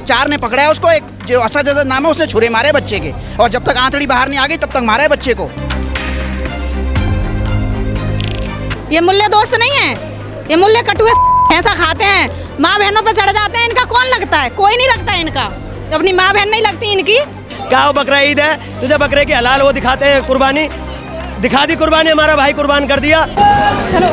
4 ने पकड़ा है उसको, एक जो असद नाम है उसने छुरे मारे बच्चे के, और जब तक आंतड़ी बाहर नहीं आ गई तब तक मारा है बच्चे को। ये मुल्ले दोस्त नहीं है, ये मुल्ले कटुए ऐसा खाते हैं, माँ बहनों पर चढ़ जाते हैं। इनका कौन लगता है? कोई नहीं लगता है इनका, अपनी माँ बहन नहीं लगती इनकी। क्या वो बकरा ईद है, तुझे बकरे के हलाल वो दिखाते हैं, कुर्बानी दिखा दी, कुर्बानी हमारा भाई कुर्बान कर दिया। चलो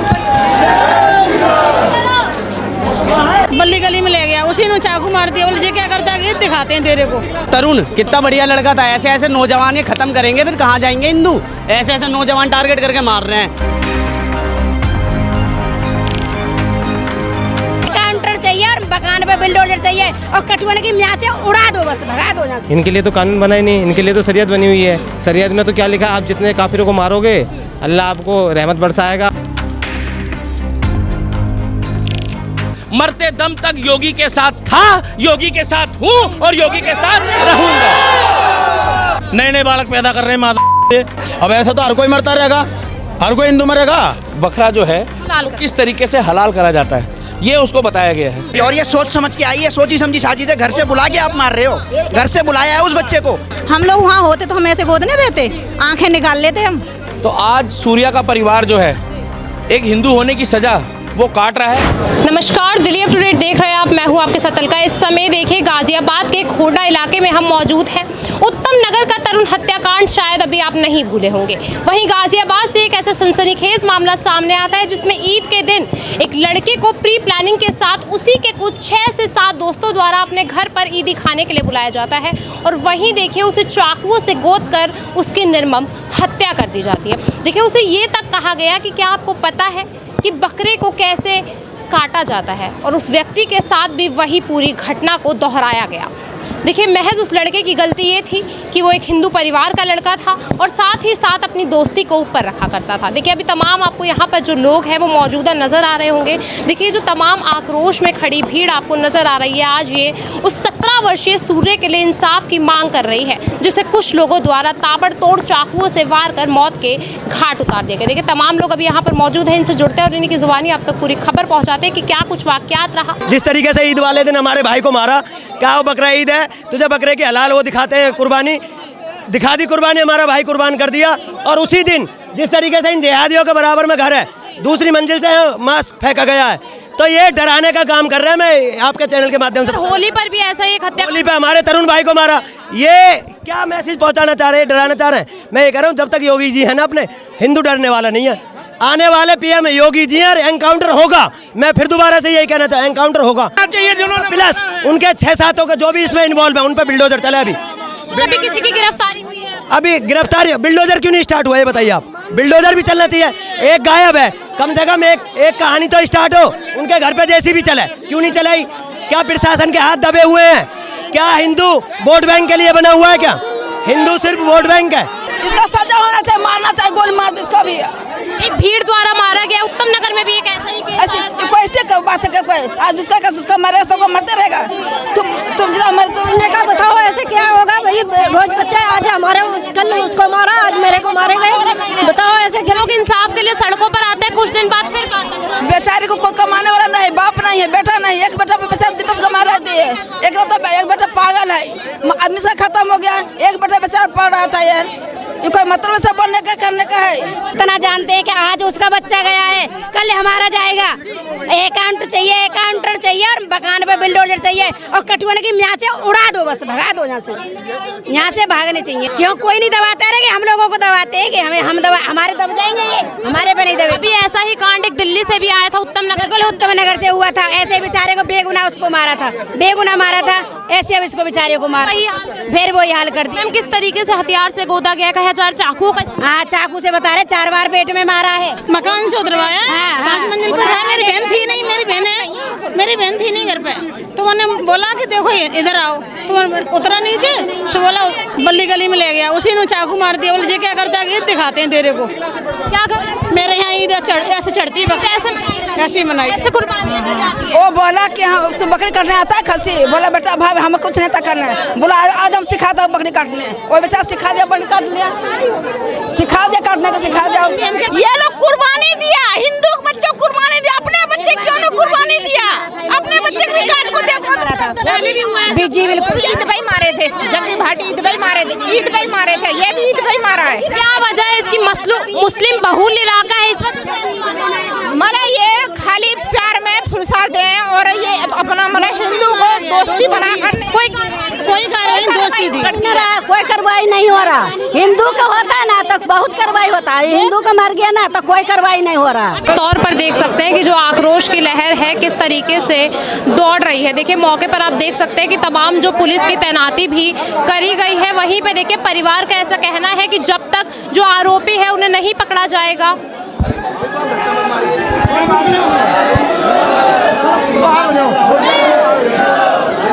बल्ली गली में ले गया, उसी ने चाकू मार दिया। बोले क्या करता है, ईद दिखाते हैं तेरे को। तरुण कितना बढ़िया लड़का था, ऐसे ऐसे नौजवान ये खत्म करेंगे फिर कहाँ जाएंगे हिंदू, ऐसे ऐसे नौजवान टारगेट करके मार रहे हैं। चाहिए और मकान पे बिल्डोजर चाहिए और कटुआने की म्याँ से उड़ा दो, बस भगा दो यहाँ से। इनके लिए तो कानून बना ही नहीं, इनके लिए तो शरीयत बनी हुई है। शरीयत में तो क्या लिखा, आप जितने काफिरों को मारोगे अल्लाह आपको रहमत बरसाएगा। मरते दम तक योगी के साथ था, योगी के साथ हूँ और योगी के साथ रहूंगा। नए नए बालक पैदा कर रहे हैं माता। अब ऐसा तो हर कोई मरता रहेगा, हर कोई हिंदू मरेगा। बकरा जो है किस तरीके से हलाल करा जाता है ये उसको बताया गया है। और ये सोच समझ के आई है, सोची समझी साजिश है, घर से बुला के आप मार रहे हो, घर से बुलाया है उस बच्चे को। हम लोग वहाँ होते तो हम ऐसे गोद नहीं देते, आंखें निकाल लेते हम। तो आज सूर्या का परिवार जो है एक हिंदू होने की सजा वो काट रहा है। नमस्कार, दिल्ली अप टू डेट देख रहे हैं आप, मैं हूं आपके साथ अलका। इस समय देखिए गाजियाबाद के खोड़ा इलाके में हम मौजूद हैं। उत्तम नगर का तरुण हत्याकांड शायद अभी आप नहीं भूले होंगे। वहीं गाजियाबाद से एक ऐसा सनसनीखेज मामला सामने आता है जिसमें ईद के दिन एक लड़के को प्री प्लानिंग के साथ उसी के कुछ 6 से 7 दोस्तों द्वारा अपने घर पर ईदी खाने के लिए बुलाया जाता है और वहीं देखिए उसे चाकुओं से गोद कर उसकी निर्मम हत्या कर दी जाती है। देखिए उसे ये तक कहा गया कि क्या आपको पता है कि बकरे को कैसे काटा जाता है, और उस व्यक्ति के साथ भी वही पूरी घटना को दोहराया गया। देखिए महज उस लड़के की गलती ये थी कि वो एक हिंदू परिवार का लड़का था और साथ ही साथ अपनी दोस्ती को ऊपर रखा करता था। देखिए अभी तमाम आपको यहाँ पर जो लोग हैं वो मौजूदा नज़र आ रहे होंगे। देखिए जो तमाम आक्रोश में खड़ी भीड़ आपको नज़र आ रही है, आज ये उस 17 वर्षीय सूर्य के लिए इंसाफ की मांग कर रही है, जिसे कुछ लोगों द्वारा ताबड़तोड़ चाकुओं से वार कर मौत के घाट उतार दिया गया। देखिए तमाम लोग अभी यहाँ पर मौजूद हैं, इनसे जुड़ते हैं और इन्हीं की ज़ुबानी आप तक पूरी खबर पहुँचाते हैं कि क्या कुछ वाक़यात रहा। जिस तरीके से ईद वाले दिन हमारे भाई को मारा, क्या वो बकरा ईद है, तुझे बकरे के हलाल वो दिखाते हैं, कुर्बानी दिखा दी, कुर्बानी हमारा भाई कुर्बान कर दिया। और उसी दिन जिस तरीके से इन जिहादियों के बराबर में घर है, दूसरी मंजिल से मास्क फेंका गया है, तो ये डराने का काम कर रहे हैं। मैं आपके चैनल के माध्यम से, होली पर भी ऐसा एक हत्या, होली पे हमारे तरुण भाई को मारा, ये क्या मैसेज पहुंचाना चाह रहे हैं, डराना चाह रहे हैं। मैं ये कह रहा हूँ जब तक योगी जी है ना, अपने हिंदू डरने वाला नहीं है। आने वाले पीएम योगी जी हैं, एनकाउंटर होगा। मैं फिर दोबारा से यही कहना चाहता, एनकाउंटर होगा चाहिए। प्लस उनके 6-7 के जो भी इसमें इन्वॉल्व है उन पर बिल्डोजर चले। अभी किसी की गिरफ्तारी हुई है? अभी गिरफ्तारी, बिल्डोजर क्यों नहीं स्टार्ट हुआ ये बताइए आप। बिल्डोजर भी चलना चाहिए, एक गायब है, कम से कम एक कहानी तो स्टार्ट हो। उनके घर पे जैसी भी चले, क्यों नहीं चलाई? क्या प्रशासन के हाथ दबे हुए हैं? क्या हिंदू वोट बैंक के लिए बना हुआ है? क्या हिंदू सिर्फ वोट बैंक है? इसका सजा होना चाहिए, मारना चाहिए, गोली मार दो इसको भी। एक भीड़ द्वारा मारा गया। उत्तम नगर में भी एक ऐसा ही केस है। कोई ऐसे बात है, कोई आज उसका का उसका मरेगा, सबको मरते रहेगा। तुम जितना मर तुमने का बताओ ऐसे क्या होगा भाई? रोज बच्चा आज हमारे, कल उसको मारा, आज मेरे को मारे गए। बताओ ऐसे लोग इंसाफ के लिए सड़कों पर आते हैं, कुछ दिन बाद फिर बेचारी को कोई कमाने वाला नहीं, बाप नहीं है, बेटा नहीं। एक बेटा पे बेचारा दिवस कमा रही है, एक बेटा पागल है, आदमी से खत्म हो गया, एक बेटा बेचारा पढ़ रहा था। यार ये कोई मतलब से बनने का करने का है? इतना जानते हैं कि आज उसका बच्चा गया है, कल हमारा जाएगा। अकाउंट चाहिए और मकान पे बिल्डोजर चाहिए और कटुआने की म्याँ से उड़ा दो, बस भगा दो यहाँ से भागने चाहिए। क्यों कोई नहीं दबाता है कि हम लोगों को दबाते हैं कि हम दबा, हमारे दब जाएंगे, ये हमारे पे नहीं दबे। अभी ऐसा ही कांड एक दिल्ली से भी आया था, उत्तम नगर से हुआ था। ऐसे बेचारे को बेगुनाह उसको मारा था, बेगुनाह मारा था, ऐसे अब इसको बेचारे को मारा, फिर वही हाल कर दिया। किस तरीके से हथियार से गोदा गया, कहा चाकू का? हाँ चाकू से बता रहे, 4 बार पेट में मारा है। मकान से उतरवाया, 5 मंजिल पर था। मेरी बहन थी नहीं, मेरी बहन थी नहीं घर पे, तो मैंने बोला कि देखो इधर आओ, तो उतरा नीचे से बोला बल्ली गली में ले गया, उसी ने चाकू मार दिया। बोले क्या करता है, ईद दिखाते हैं तेरे को। क्या कर मेरे यहाँ ईद ऐसे चढ़ती है, ऐसे मनाई, ऐसे कुर्बानियां दी जाती है। वो बोला कि हाँ तू बकरी काटने आता है खसी? बोला बेटा भाई हमें कुछ नहीं था करना है। बोला आज हम सिखाता हूँ बकरी काटने। वो बेचारा सिखा दिया, बकरी काट लिया, सिखा दिया काटने का, सिखा दिया। ये लोग कुर्बानी दिया, हिंदू बच्चों को कुर्बानी दिया, अपने बच्चे क्यों नहीं कुर्बानी दिया? अपने बच्चे की काट को देखो। जी बिल्कुल। ईद भाई मारे थे, जंगी भाटी ईद भाई मारे थे, ईद भाई मारे थे, ये भी ईद भाई मारा है। क्या वजह है इसकी? मुस्लिम बहुल इलाका है, इस वजह मने ये खाली प्यार में फुर्सत दे और ये अपना मने हिंदू को दोस्ती बनाकर कोई कार्रवाई दोस्ती थी। कोई कार्रवाई नहीं हो रहा। हिंदू का होता है ना तो बहुत कार्रवाई होता है, हिंदू का मर गया ना तो कोई कार्रवाई नहीं हो रहा। तौर पर देख सकते हैं कि जो आक्रोश की लहर है किस तरीके से दौड़ रही है। देखिए मौके पर आप देख सकते हैं कि तमाम जो पुलिस की तैनाती भी करी गई है। वहीं पे देखिए परिवार का ऐसा कहना है कि जब तक जो आरोपी है उन्हें नहीं पकड़ा जाएगा।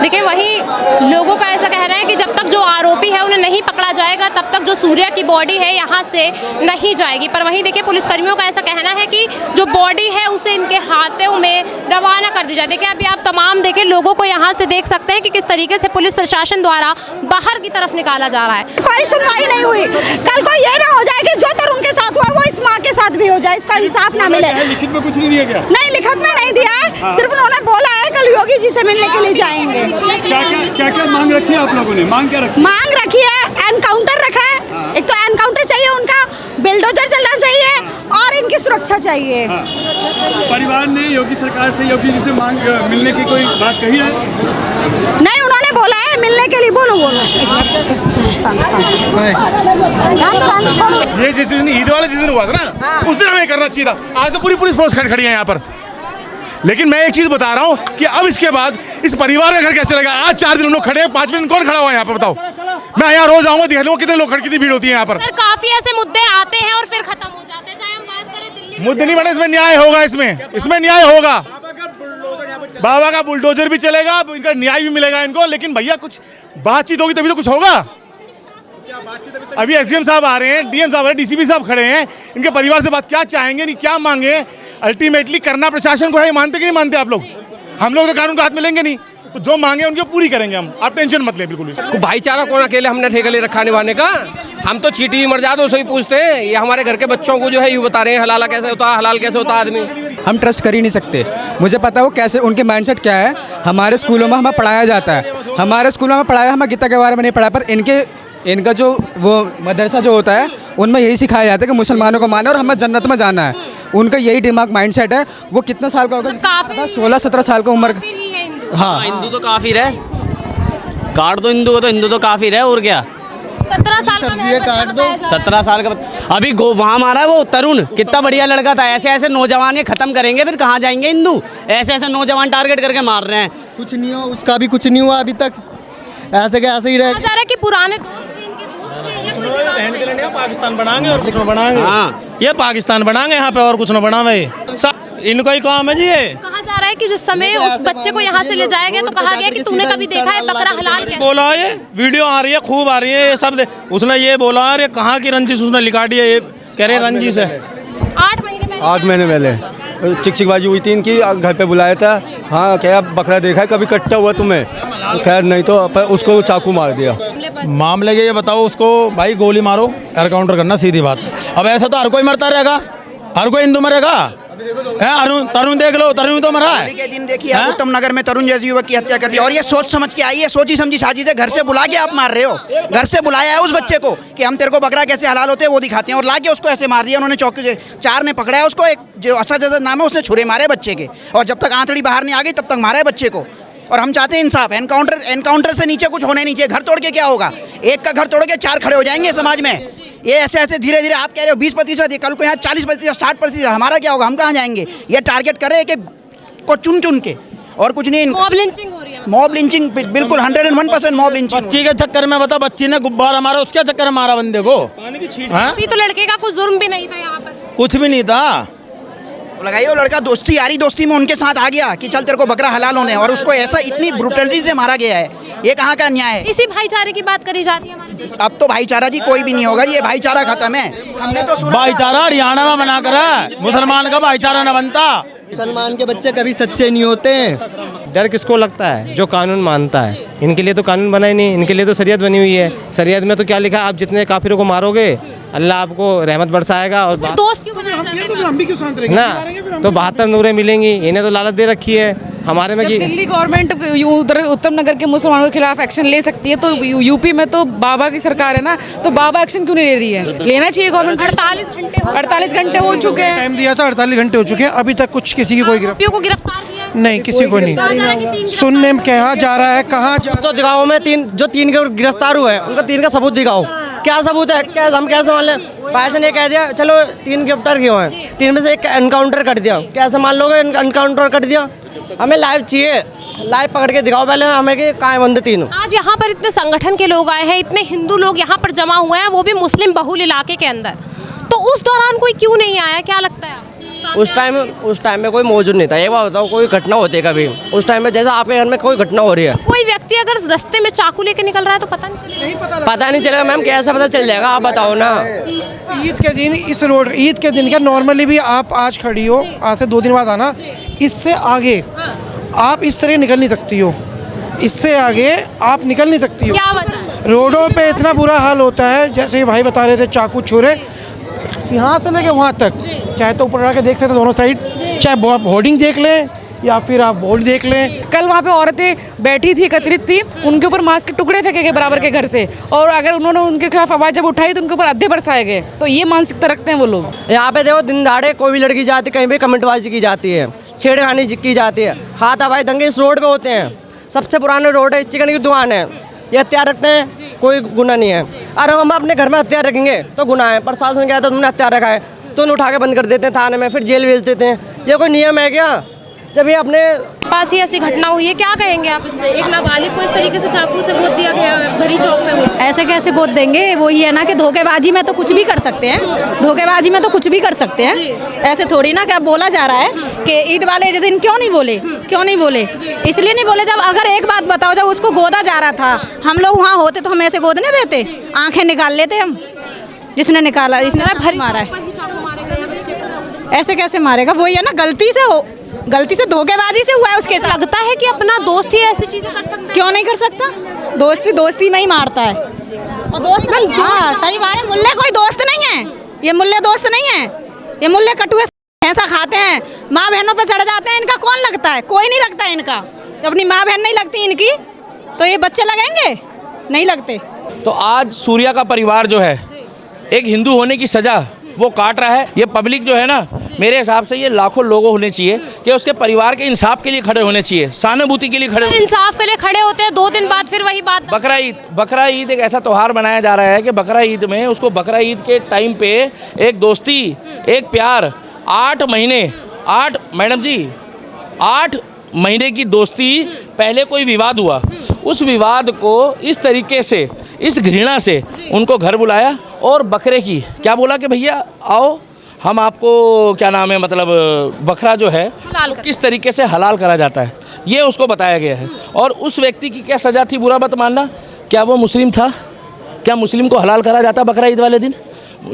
देखिए वही लोगों का ऐसा कहना है कि जब तक जो आरोपी है उन्हें नहीं पकड़ा जाएगा तब तक जो सूर्या की बॉडी है यहाँ से नहीं जाएगी। पर वहीं देखिए पुलिसकर्मियों का ऐसा कहना है कि जो बॉडी है उसे इनके हाथों में रवाना कर दी जाए। देखिए अभी आप तमाम देखिए लोगों को यहाँ से देख सकते हैं कि किस तरीके से पुलिस प्रशासन द्वारा बाहर की तरफ निकाला जा रहा है। कोई सुनवाई नहीं हुई। कल को ये ना हो जाए कि जो तरुण के साथ हुआ वो इस माँ के साथ भी हो जाए, इसका इंसाफ ना मिले। लिखित में कुछ नहीं दिया गया? नहीं, लिखित में नहीं दिया है, सिर्फ उन्होंने बोला है कल योगी जी से मिलने के लिए जाएंगे। क्या मांग रखी है आप लोगों ने? मांग क्या रखी? मांग रखी है, एनकाउंटर रखा है। एक तो एनकाउंटर चाहिए उनका, बिल्डोजर चलना चाहिए और इनकी सुरक्षा चाहिए। परिवार ने योगी सरकार से योगी जी से मांग मिलने की कोई बात कही है? नहीं, उन्होंने बोला है मिलने के लिए। बोलो ये जिस दिन ईद वाले जिस दिन हुआ था ना उस दिन हमें करना चाहिए था। आज तो पूरी फोर्स खड़ी है यहाँ पर। लेकिन मैं एक चीज बता रहा हूँ कि अब इसके बाद इस परिवार का घर क्या चलेगा? आज 4 दिन हम लोग खड़े हैं, 5वें दिन कौन खड़ा हुआ है यहाँ पर बताओ? मैं यहाँ रोज आऊंगा, दिखा लूंगा कितने लोग कितनी भीड़ होती है यहाँ पर। काफी ऐसे मुद्दे आते हैं और फिर खत्म हो जाते हैं। चाहे हम बात करें दिल्ली मुद्दे नहीं बने, इसमें न्याय होगा। इसमें न्याय होगा। बाबा का बुलडोजर भी चलेगा, इनका न्याय भी मिलेगा इनको। लेकिन भैया कुछ बातचीत होगी तभी तो कुछ होगा। अभी एसडीएम साहब आ रहे हैं, डीएम साहब आ रहे हैं, डीसीपी साहब खड़े हैं। इनके परिवार से बात क्या चाहेंगे, नहीं क्या मांगे? अल्टीमेटली करना प्रशासन को है। मानते कि नहीं मानते आप लोग? हम लोग तो कानून का हाथ में लेंगे नहीं, तो जो मांगे उनको पूरी करेंगे हम। आप टेंशन मत ले बिल्कुल भी। भाईचारा कौन अकेले हमने ठेका ले रखा निभाने का? हम तो चीटी भी मर जाते तो उससे पूछते हैं। ये हमारे घर के बच्चों को जो है यूँ बता रहे हैं हलाला कैसे होता है, हलाल कैसे होता है आदमी। हम ट्रस्ट कर ही नहीं सकते। मुझे पता है वो कैसे, उनके माइंडसेट क्या है। हमारे स्कूलों में हमें पढ़ाया जाता है, हमारे स्कूलों में पढ़ाया, हमें गीता के बारे में नहीं पढ़ाया, पर इनका जो वो मदरसा जो होता है उनमें यही सिखाया जाता है कि मुसलमानों को माना और हमें जन्नत में जाना है। उनका यही दिमाग माइंडसेट है। वो कितना साल का होगा? 16-17 साल का उम्र। हाँ, हिंदू तो काफिर है। काट दो हिंदू को, तो हिंदू तो काफिर है और क्या। 17 साल का 17 साल का अभी वहाँ मारा वो तरुण, कितना बढ़िया लड़का था। ऐसे ऐसे नौजवान ये खत्म करेंगे फिर कहाँ जाएंगे हिंदू? ऐसे ऐसे नौजवान टारगेट करके मार रहे हैं। कुछ नहीं हो, उसका भी कुछ नहीं हुआ अभी तक। ऐसे के ऐसे ही रहे। जा रहा है कि पुराने दोस्त थे, इनके दोस्त थे, ये कोई बहन के लिए पाकिस्तान बनाएंगे और कुछ न बनाएंगे। हाँ, ये पाकिस्तान बनाएंगे यहाँ पे और कुछ न बनावे। इनको ही काम है जी। ये कहा जा रहा है कि जिस समय उस बच्चे को यहाँ से ले जाया गया तो कहा गया कि तूने कभी देखा है बकरा हलाल कैसे? बोला ये वीडियो आ रही है, खूब आ रही है ये सब। उसने ये बोला अरे कहाँ की रंजिश उसने लिखा दी है, ये कह रहे रंजिश है। 8 महीने पहले चिकचिकबाजी हुई थी इनकी, घर पे बुलाया था। हाँ, क्या बकरा देखा है कभी कट्टा हुआ तुम्हें? खैर नहीं तो उसको चाकू मार दिया। मामले के ये बताओ उसको भाई गोली मारो, एनकाउंटर करना सीधी बात है। अब ऐसा तो हर कोई मरता रहेगा, हर कोई हिंदू मरेगा। तरुण देख लो, तरुण तो मरा है। के दिन देखिए आप उत्तम नगर में तरुण जैसे युवक की हत्या कर दी और ये सोच समझ के आई है, सोची समझी साजिश है। घर से बुला के आप मार रहे हो। घर से बुलाया है उस बच्चे को कि हम तेरे को बकरा कैसे हलाल होते हैं वो दिखाते हैं, और लाके उसको ऐसे मार दिया उन्होंने। चौकी 4 ने पकड़ा है उसको। एक जो असद नाम है उसने छुरे मारे बच्चे के, और जब तक आंतड़ी बाहर नहीं आ गई तब तक मारा है बच्चे को। और हम चाहते हैं इंसाफ। एनकाउंटर से नीचे कुछ होने नहीं चाहिए। घर तोड़ के क्या होगा? एक का घर तोड़ के 4 खड़े हो जाएंगे समाज में। ये ऐसे ऐसे धीरे धीरे आप कह रहे हो 20%, कल को यहाँ 40%, 60%, हमारा क्या होगा? हम कहाँ जाएंगे? ये टारगेट कर रहे हैं कि को चुन के, और कुछ नहीं। मॉब लिंचिंग हो रही है। मॉब लिंचिंग बिल्कुल 101% मॉब लिंचिंग। बच्ची के चक्कर में बता, बच्ची ने गुब्बारा मारा, उसके चक्कर में मारा बंदे को। अभी तो लड़के का कुछ जुर्म भी नहीं था यहाँ पर, कुछ भी नहीं था। लगाइए वो लड़का दोस्ती यारी दोस्ती में उनके साथ आ गया कि चल तेरे को बकरा हलाल होने, और उसको ऐसा इतनी ब्रुटलिटी से मारा गया है। ये कहाँ का न्याय है? इसी भाईचारे की बात करी जाती है हमारे देश में। अब तो भाईचारा जी कोई भी नहीं होगा, ये भाईचारा खत्म है। हमने तो भाईचारा हरियाणा में बना कर है, मुसलमान का भाईचारा न बनता। मुसलमान के बच्चे कभी सच्चे नहीं होते। डर किसको लगता है? जो कानून मानता है। इनके लिए तो कानून बना ही नहीं, इनके लिए तो शरीयत बनी हुई है। शरीयत में तो क्या लिखा है? आप जितने काफिरों को मारोगे अल्लाह आपको रहमत बरसाएगा। और दोस्त क्यों बनाया जाता है? हम भी क्यों शांत रहेंगे? ना तो 72 नूरें मिलेंगी, इन्हें तो लालच दे रखी है हमारे में कि दिल्ली गवर्नमेंट उत्तम नगर के मुसलमानों के खिलाफ एक्शन ले सकती है, तो यूपी में तो बाबा की सरकार है ना, तो बाबा एक्शन क्यों नहीं ले रही है? लेना चाहिए गवर्नमेंट। 48 घंटे हो चुके हैं। टाइम दिया था, 48 घंटे हो चुके हैं, अभी तक कुछ किसी की कोई आरोपियों को गिरफ्तार किया है? नहीं, किसी को नहीं। सुनने में कहा जा रहा है, कहाँ जा तो दिखाओ, मैं तीन के गिरफ्तार हुए हैं, उनका 3 का सबूत दिखाओ। क्या सबूत है? क्या हम कैसे मान लें? भाई ने कह दिया चलो 3 गिरफ्तार किए हैं, 3 में से 1 एनकाउंटर कर दिया, कैसे मान लोगे एनकाउंटर कर दिया? हमें लाइव चाहिए, लाइव पकड़ के दिखाओ पहले हमें कि कहाँ है बंदे 3। आज यहाँ पर इतने संगठन के लोग आए हैं, इतने हिंदू लोग यहाँ पर जमा हुए हैं, वो भी मुस्लिम बहुल इलाके के अंदर, तो उस दौरान कोई क्यों नहीं आया? क्या लगता है आपको? उस टाइम में कोई मौजूद नहीं था। एक बात बताओ, कोई घटना होती है कभी उस टाइम में, जैसा आपके घर में कोई घटना हो रही है, कोई व्यक्ति अगर रास्ते में चाकू लेके निकल रहा है तो पता नहीं चलेगा। मैम कैसे पता चल जाएगा, आप बताओ ना। ईद के दिन इस रोड, ईद के दिन क्या नॉर्मली भी आप आज खड़ी हो, आज से 2 दिन बाद आना, इससे आगे आप इस तरह निकल नहीं सकती हो, इससे आगे आप निकल नहीं सकती हो। क्या वजह? रोडों पे इतना बुरा हाल होता है, जैसे ये भाई बता रहे थे, चाकू छुरे यहाँ से लेके वहाँ तक, चाहे तो ऊपर आके देख सकते दोनों साइड, चाहे होर्डिंग देख लें या फिर आप बोर्ड देख लें। कल वहाँ पे औरतें बैठी थी, एकत्रित थी, उनके ऊपर मांस के टुकड़े फेंके गए बराबर के घर से, और अगर उन्होंने उनके खिलाफ आवाज़ जब उठाई तो उनके ऊपर अद्धे बरसाए गए। तो ये मानसिकता रखते हैं वो लोग। यहाँ पे देखो, दिन दहाड़े कोई भी लड़की जाती है, कहीं भी कमेंटबाजी की जाती है, छेड़खानी की जाती है, हाथ हवाई दंगे इस रोड पे होते हैं। सबसे पुराने रोड है, चिकन की दुकान है, ये हथियार रखते हैं, कोई गुनाह नहीं है। अरे हम अपने घर में हथियार रखेंगे तो गुनाह है। प्रशासन कहता है तुमने हथियार रखा है, तो उन्हें उठा के बंद कर देते हैं थाने में, फिर जेल भेज देते हैं। ये कोई नियम है क्या? जब ये अपने पास ही ऐसी घटना हुई है, क्या कहेंगे आप इसमें? एक नाबालिग को इस तरीके से चाकू से गोद दिया गया भरी चौक पे। ऐसे कैसे गोद देंगे? वो ही है ना कि धोखेबाजी में तो कुछ भी कर सकते हैं, धोखेबाजी में तो कुछ भी कर सकते हैं। ऐसे थोड़ी ना क्या बोला जा रहा है कि ईद वाले दिन क्यों नहीं बोले, क्यों नहीं बोले? इसलिए नहीं बोले, जब अगर एक बात बताओ, जब उसको गोदा जा रहा था, हम लोग वहाँ होते तो हम ऐसे गोदने देते? आंखें निकाल लेते हम। जिसने निकाला, इसने भरी मारा है, ऐसे कैसे मारेगा? वही है ना, गलती से धोखेबाजी से हुआ है उसके साथ। लगता है कि अपना दोस्त ही ऐसी चीजें कर सकता है? क्यों नहीं कर सकता? दोस्ती में ही मारता है। और दोस्त नहीं, हाँ सही बात है, मुल्ले कोई दोस्त नहीं है, ये मुल्ले दोस्त नहीं है, ये मुल्ले कटुए ऐसा खाते हैं, माँ बहनों पे चढ़ जाते हैं। इनका कौन लगता है? कोई नहीं लगता है इनका। अपनी माँ बहन नहीं लगती इनकी, तो ये बच्चे लगेंगे? नहीं लगते। तो आज सूर्या का परिवार जो है, एक हिंदू होने की सजा वो काट रहा है। ये पब्लिक जो है ना, मेरे हिसाब से ये लाखों लोग होने चाहिए कि उसके परिवार के इंसाफ के लिए खड़े होने चाहिए, सहानुभूति के लिए खड़े, इंसाफ के लिए खड़े होते हैं। 2 दिन बाद फिर वही बात। बकरा ईद एक ऐसा त्यौहार बनाया जा रहा है कि बकरा ईद में उसको, बकरा ईद के टाइम पे एक दोस्ती, एक प्यार, 8 महीने की दोस्ती, पहले कोई विवाद हुआ, उस विवाद को इस तरीके से, इस घृणा से उनको घर बुलाया और बकरे की क्या बोला कि भैया आओ, हम आपको क्या नाम है, मतलब बकरा जो है किस तरीके से हलाल करा जाता है, ये उसको बताया गया है। और उस व्यक्ति की क्या सज़ा थी, बुरा मत मानना, क्या वो मुस्लिम था? क्या मुस्लिम को हलाल करा जाता बकरा ईद वाले दिन?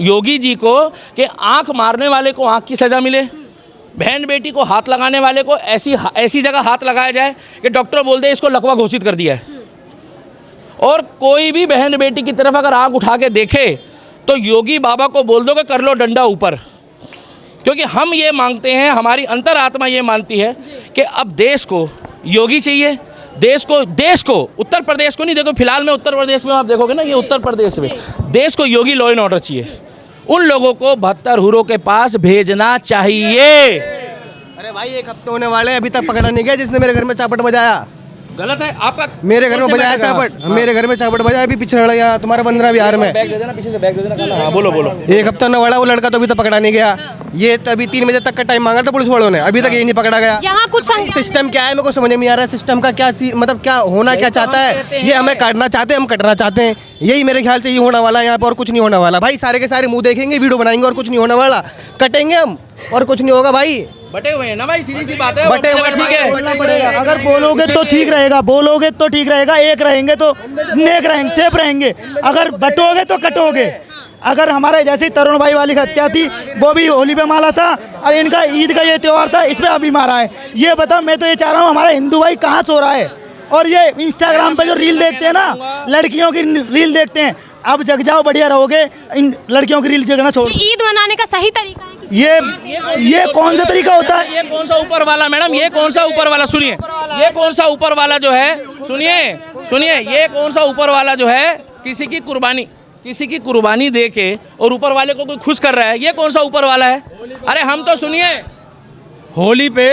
योगी जी को कि आँख मारने वाले को आँख की सज़ा मिले, बहन बेटी को हाथ लगाने वाले को ऐसी जगह हाथ लगाया जाए कि डॉक्टर बोल दे इसको लकवा घोषित कर दिया है। और कोई भी बहन बेटी की तरफ अगर आँख उठा के देखे तो योगी बाबा को बोल दो कि कर लो डंडा ऊपर, क्योंकि हम ये मांगते हैं, हमारी अंतरात्मा ये मानती है कि अब देश को योगी चाहिए, देश को उत्तर प्रदेश को नहीं। देखो फिलहाल में उत्तर प्रदेश में आप देखोगे ना, ये उत्तर प्रदेश में देश को योगी लॉ एंड ऑर्डर चाहिए। उन लोगों को 72 हुरों के पास भेजना चाहिए। अरे भाई 1 हफ्ते होने वाले, अभी तक पकड़ा नहीं गया जिसने मेरे घर में चापट बजाया। गलत है आपका, मेरे घर में बजाया चापट, मेरे घर में चापट बजाया, अभी पिछड़ा यहाँ तुम्हारा 15 बिहार में। बैग दे देना, पीछे से बैग दे देना। हाँ बोलो 1 हफ्ता होने वाला, वो लड़का तो अभी तक पकड़ा नहीं गया। ये तभी 3 बजे तक का टाइम मांगा था पुलिस वालों ने, अभी तक ये नहीं पकड़ा गया। यहाँ कुछ सिस्टम क्या है मेरे को समझ में नहीं आ रहा है। सिस्टम का क्या मतलब क्या होना क्या चाहता है? ये हमें काटना चाहते हैं, हम कटना चाहते हैं। यही मेरे ख्याल से ये होने वाला है यहाँ पर, और कुछ नहीं होने वाला भाई। सारे के सारे मुंह देखेंगे, वीडियो बनाएंगे और कुछ नहीं होने वाला। कटेंगे हम और कुछ नहीं होगा भाई। बटे हुए हैं ना भाई, सीधी सी बात है। बटे हुए, ठीक है। अगर बोलोगे तो ठीक रहेगा, बोलोगे तो ठीक रहेगा, एक रहेंगे तो नेक रहेंगे, सेफ रहेंगे। अगर बटोगे तो कटोगे। अगर हमारे जैसे तरुण भाई वाली हत्या थी, वो भी होली पे मारा था, और इनका ईद का ये त्यौहार था, इस पर अभी मारा है। ये बताओ, मैं तो ये चाह रहा हूँ हमारा हिंदू भाई कहाँ सो रहा है? और ये इंस्टाग्राम पे जो रील देखते हैं ना, लड़कियों की रील देखते हैं, अब जग जाओ, बढ़िया रहोगे, इन लड़कियों की रील जगना छोड़। ईद मनाने का सही तरीका है ये कौन सा तरीका होता है? ये कौन सा ऊपर वाला मैडम, ये कौन सा ऊपर वाला, सुनिए, ये कौन सा ऊपर वाला जो है, सुनिए, ये कौन सा ऊपर वाला जो है किसी की कुर्बानी दे के और ऊपर वाले को कोई खुश कर रहा है, ये कौन सा ऊपर वाला है? अरे हम तो सुनिए, होली पे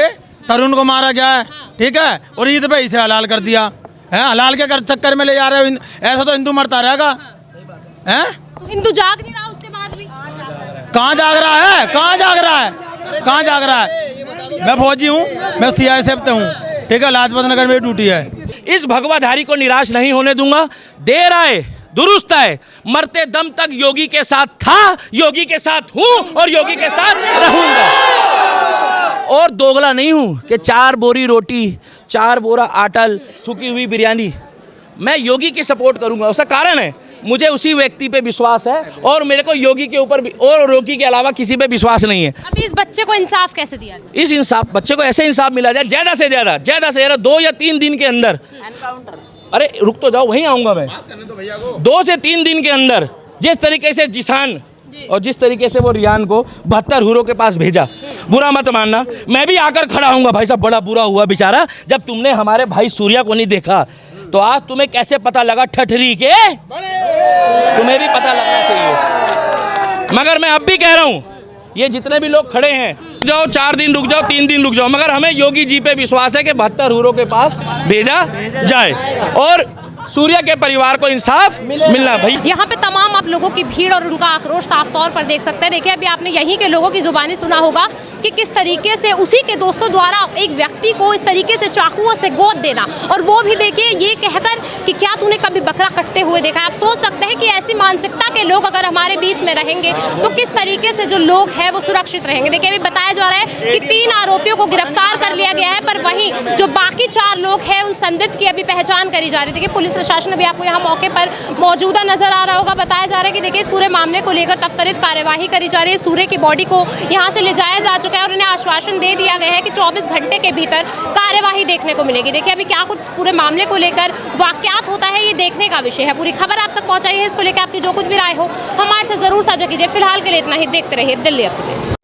तरुण को मारा गया है, ठीक है, और ईद पे इसे हलाल कर दिया है। हलाल के चक्कर में ले जा रहे हो, ऐसा तो हिंदू मरता रहेगा हैं? तो हिंदू जाग नहीं रहा उसके बाद भी? कहाँ जाग रहा है, कहाँ जाग रहा है, कहाँ जाग रहा है? मैं फौजी हूँ, मैं CISF पे हूँ, ठीक है, लाजपत नगर में ड्यूटी है। इस भगवाधारी को निराश नहीं होने दूंगा। देर आए दुरुस्त आए, मरते दम तक योगी के साथ था, योगी के साथ हूं और योगी के साथ रहूंगा। और दोगला नहीं हूं कि 4 बोरी रोटी, 4 बोरा आटल, थुकी हुई बिरयानी, मैं योगी की सपोर्ट करूंगा। उसका कारण है मुझे उसी व्यक्ति पे विश्वास है और मेरे को योगी के ऊपर और योगी के अलावा किसी पे विश्वास नहीं है। अभी इस बच्चे को इंसाफ कैसे दिया जाए? इस इंसाफ बच्चे को ऐसे इंसाफ मिला जाए, ज्यादा से ज्यादा 2 या 3 दिन के अंदर। अरे रुक तो जाओ, वहीं आऊंगा मैं। 2 से 3 दिन के अंदर जिस तरीके से जिसान और जिस तरीके से वो रियान को 72 हुरों के पास भेजा, बुरा मत मानना, मैं भी आकर खड़ा हूंगा। भाई साहब बड़ा बुरा हुआ बेचारा, जब तुमने हमारे भाई सूर्या को नहीं देखा तो आज तुम्हें कैसे पता लगा ठठरी के? तुम्हें भी पता लगना चाहिए। मगर मैं अब भी कह रहा हूं, ये जितने भी लोग खड़े हैं, जाओ 4 दिन रुक जाओ, 3 दिन रुक जाओ, मगर हमें योगी जी पे विश्वास है कि 72 हुरों के पास भेजा जाए और सूर्या के परिवार को इंसाफ मिलना। भाई यहाँ पे तमाम आप लोगों की भीड़ और उनका आक्रोश साफ तौर पर देख सकते हैं। देखिए अभी आपने यहीं के लोगों की जुबानी सुना होगा कि किस तरीके से उसी के दोस्तों द्वारा एक व्यक्ति को इस तरीके से चाकुओं से गोद देना, और वो भी देखिए ये कहकर कि क्या तूने कभी बकरा कटते हुए देखा है। आप सोच सकते हैं कि ऐसी मानसिकता के लोग अगर हमारे बीच में रहेंगे तो किस तरीके से जो लोग हैं वो सुरक्षित रहेंगे। देखिए अभी बताया जा रहा है कि 3 आरोपियों को गिरफ्तार कर लिया गया है, पर वहीं जो बाकी 4 लोग हैं उन संदिग्ध की अभी पहचान करी जा रही है। देखिए पुलिस प्रशासन भी आपको यहाँ मौके पर मौजूदा नजर आ रहा होगा। बताया जा रहा है कि देखिए इस पूरे मामले को लेकर तब त्वरित कार्यवाही करी जा रही है। सूर्य की बॉडी को यहाँ से ले जाया जा चुका है और इन्हें आश्वासन दे दिया गया है कि 24 घंटे के भीतर कार्यवाही देखने को मिलेगी। देखिए अभी क्या कुछ पूरे मामले को लेकर वाकयात होता है, ये देखने का विषय है। पूरी खबर आप तक पहुँचाई है, इसको लेकर आपकी जो कुछ भी राय हो हमारे से जरूर साझा कीजिए। फिलहाल के लिए इतना ही, देखते रहिए दिल्ली अपडेट।